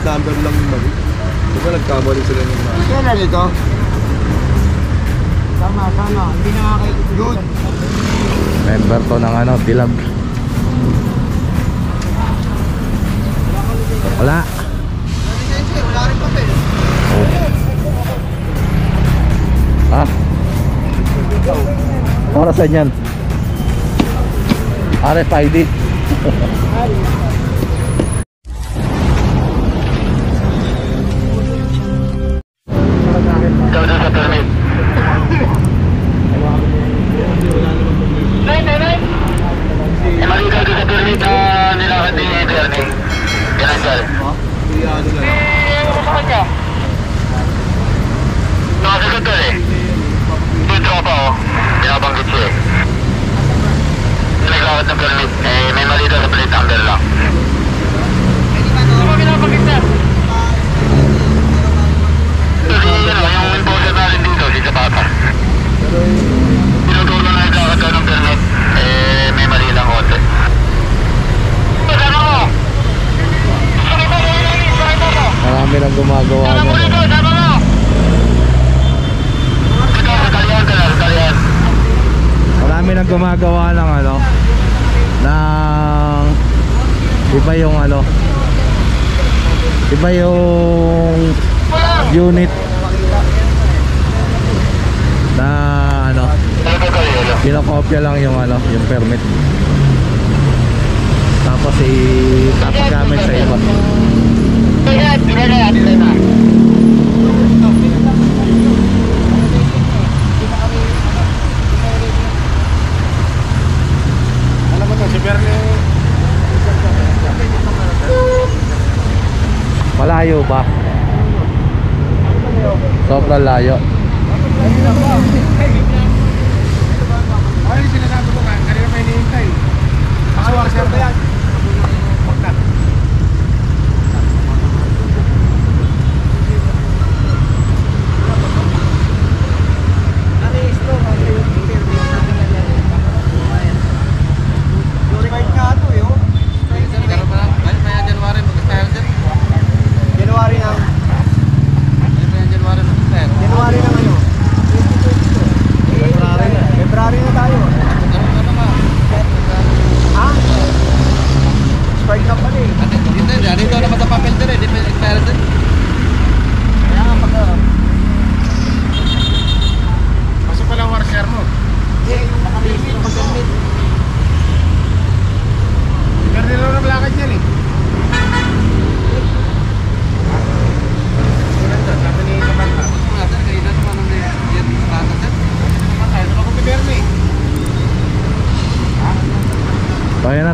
number lang yung mali. Diba nagkamali sila ng mali? Kailan ito? Sama. Hindi na nga kayo. Good. Member to ng ano, Dilag. Wala. Wala rin papel. Oh. Ah? Para saan yan? RFID. May mali daw sa plate number lang. Ano ba pinapakita? Kasi yung enforcer natin dito, si Zapata. Tinuturo na nagkakad daw ng permit, may mali lang konti. Sama mo! Marami nang gumagawa Sama mo dito, sama mo! Dito, sakalian. Marami nang gumagawa ng ano, ng iba yung ano, iba yung unit na ano, kinokopya lang yung ano, yung permit, tapos ipapagamit sa iba. Malayo ba? Sobrang layo. Ano yung sinasabi ko nga? Kanina pa hinihintay. Pasawar siya ba yan?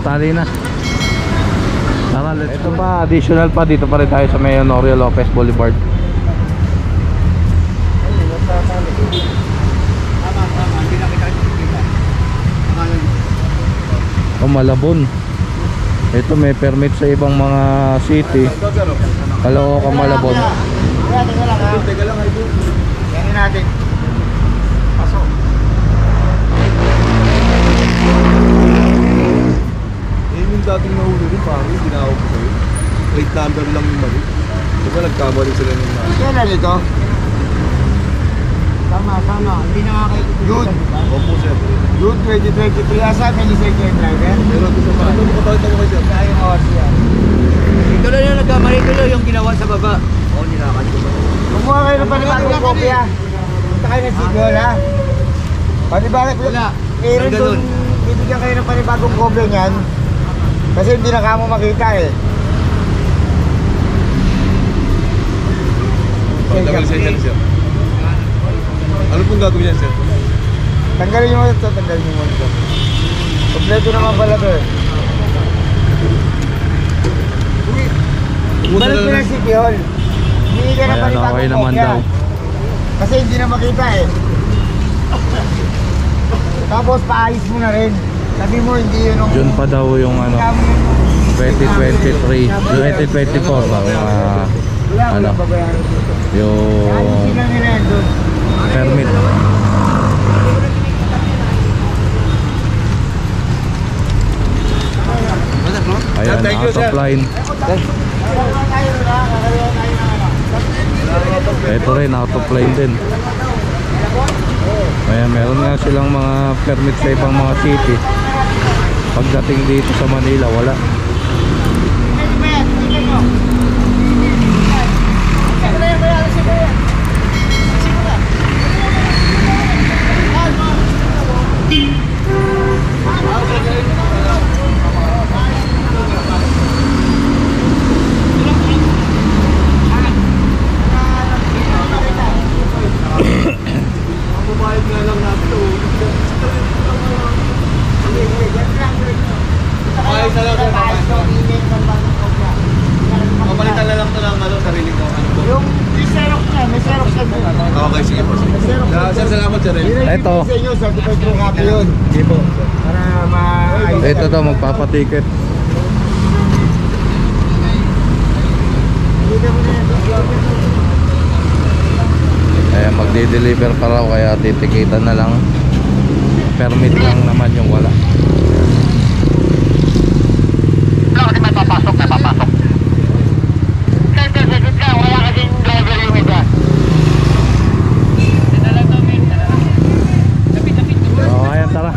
Tali na. Tara, let's go. Ito pa, additional pa, dito pa rin tayo sa may Honorio Lopez Boulevard. Oh, Malabon. Ito may permit sa ibang mga city. Caloocan, Malabon. Teka lang, idol. Yan natin. Pasok. Yung dating nahuli rin parang yung ginawag ko sa'yo. Plate number lang yung mali. Diba nagkamali sila ng mali? Kailan ito? Sama. Hindi na nga kayo. Good. Opo sir. Good 2023. Asa may lisensya yung driver? Pero gusto pa ano makapagod ako kayo sir? Ayun o siya. Ito lang yung nagkamali tuloy yung ginawa sa baba. Oo, nilakad ko ba? Kumuha kayo ng panibagong kopya. Punta kayo ng Sigol ha. Panibagong wala. Meron doon. Bibigyan kayo ng panibagong kopya niyan. Kasi hindi na kamo makita eh. Pagdagal siya sir. Ano pong gagawin yan sir? Tanggalin nyo mo ito, tanggalin nyo mo ito. Kompleto naman pala ito eh. Balik ko ng City Hall. Hindi ka na Ayan, panibagong okay naman kopya. daw. Kasi hindi na makita eh. Tapos paayos mo na rin. Sabi mo hindi yun yung... June pa daw yung ano, 2023, 2024 ba? Ano, yung permit. Ayan, Thank you, out of sir. line. Ito rin, out of line din. Kaya meron nga silang mga permit sa ibang mga city. Pagdating dito sa Manila, wala. Bumayad nga lang natin. Bumayad na lang sir. Kapalitan na lang ito ng sarili ko. Yung Xerox na, may Xerox na doon. Okay, sige po. Sir, salamat sir. Ito. Sa inyo, certified true copy yun. Sige po. Para ma-ayos. Ito to, magpapatiket. Kaya magde-deliver pa raw, kaya titikitan na lang. Permit lang naman yung wala. Kasi may papasok. Saglit ka, wala kasing driver yung iba. So ayan, tara.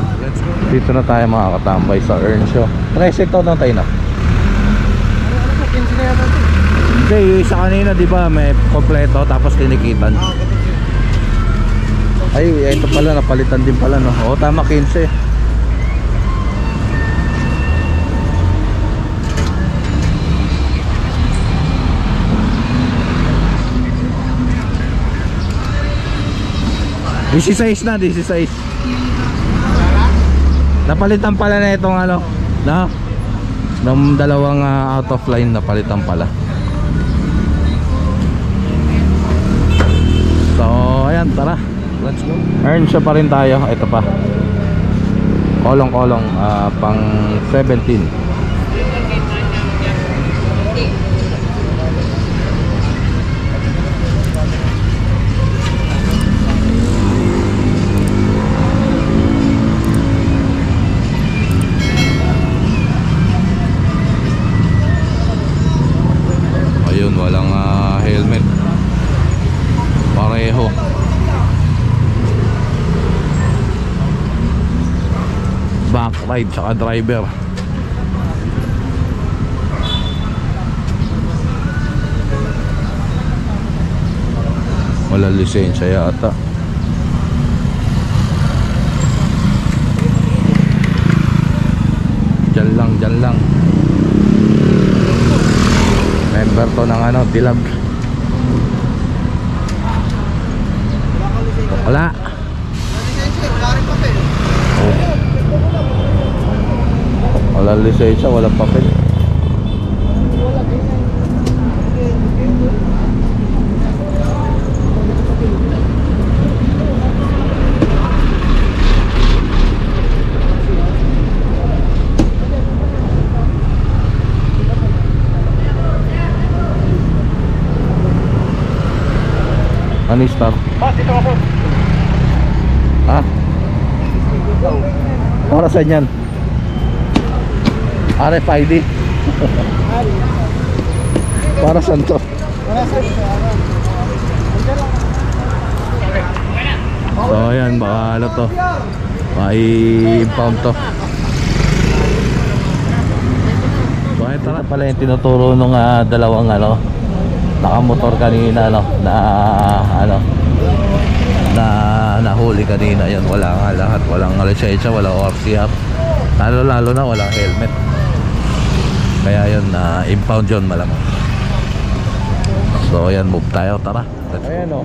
Dito na tayo mga katambay sa Earnshaw. Tricycle to na tayo na. Hindi, yung isa kanina di ba may kompleto tapos tinikitan. Ay, ito pala napalitan din pala no. Oo, tama, 15. Size na, 16. Napalitan pala na itong ano, na ng dalawang out of line napalitan pala. So, ayan, tara. Let's go. Earn siya pa rin tayo. Ito pa. Kolong-kolong pang 17. Ayun, walang helmet. Pareho. Back ride saka driver. Wala lisensya yata. Diyan lang. Member to ng ano, Dilab. Wala. Oh. Wala lisensya, walang papel. Ano start? Dito ako. Ha? Para saan yan? RFID. Para saan to? So ayan, baka ano to, mai-impound to. So ayan, tara pala yung tinuturo nung dalawang ano, nakamotor kanina no, na nahuli kanina. Yun, wala nga lahat, walang lisensya, walang ORCR, lalo na walang helmet. Kaya yun, impound yun malamang. So ayan, move tayo, tara. Ayan o.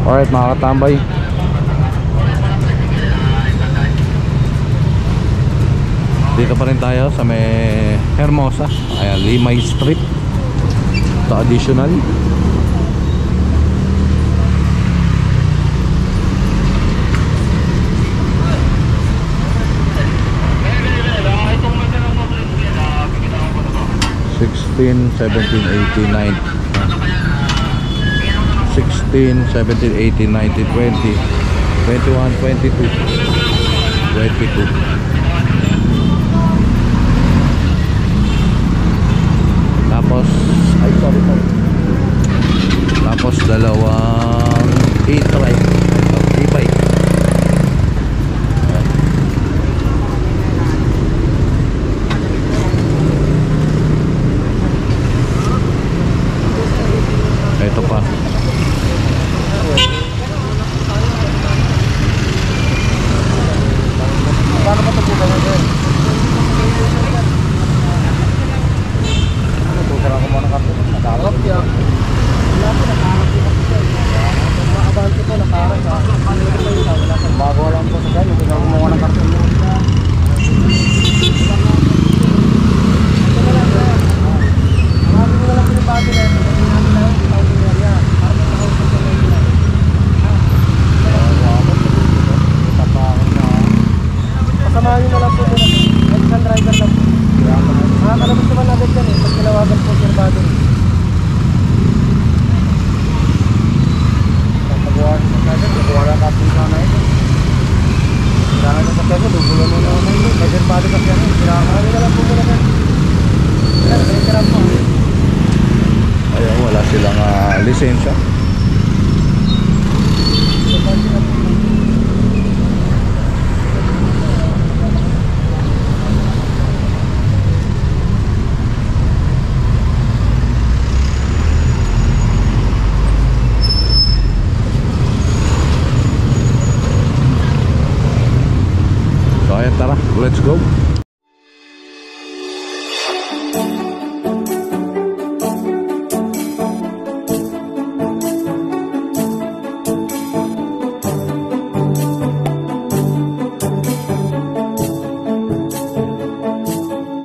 Alright mga katambay, dito pa rin tayo sa may Hermosa. Ayan, Limay Street. Ito additional. 16, 17, 18, 19 16, 17, 18, 19, 20 21, 22 22 tapos tapos dalawang e-trike e-bike. Ito pa. Paano ba ito po ba natin? Ano po, para ko muna kapo. Nakarap yan. Wala po, nakarap yan. Makabante po, nakarap ha. Bago lang po sa dyan, hindi ka kumuha ng karton mo. Marami ko na lang pinibagi na ito. Kasi namin na yung tawag ng area. Para may tawag sa area. Kasamahan nyo na lang po doon. Isang driver lang po. Makakalabas naman agad yan eh. Pag tinawagan po Sir Bado. Pag magawa sa kagad, magawa lang kapong sana ito. Kailangan nyo sa kagad, dugulan mo naman ito. Kay Sir Bado kasi yan eh. Kailangan nyo na lang po muna yan. Kailangan nyo na lang po. Ayan, wala silang lisensya. So ayan, tara, let's go.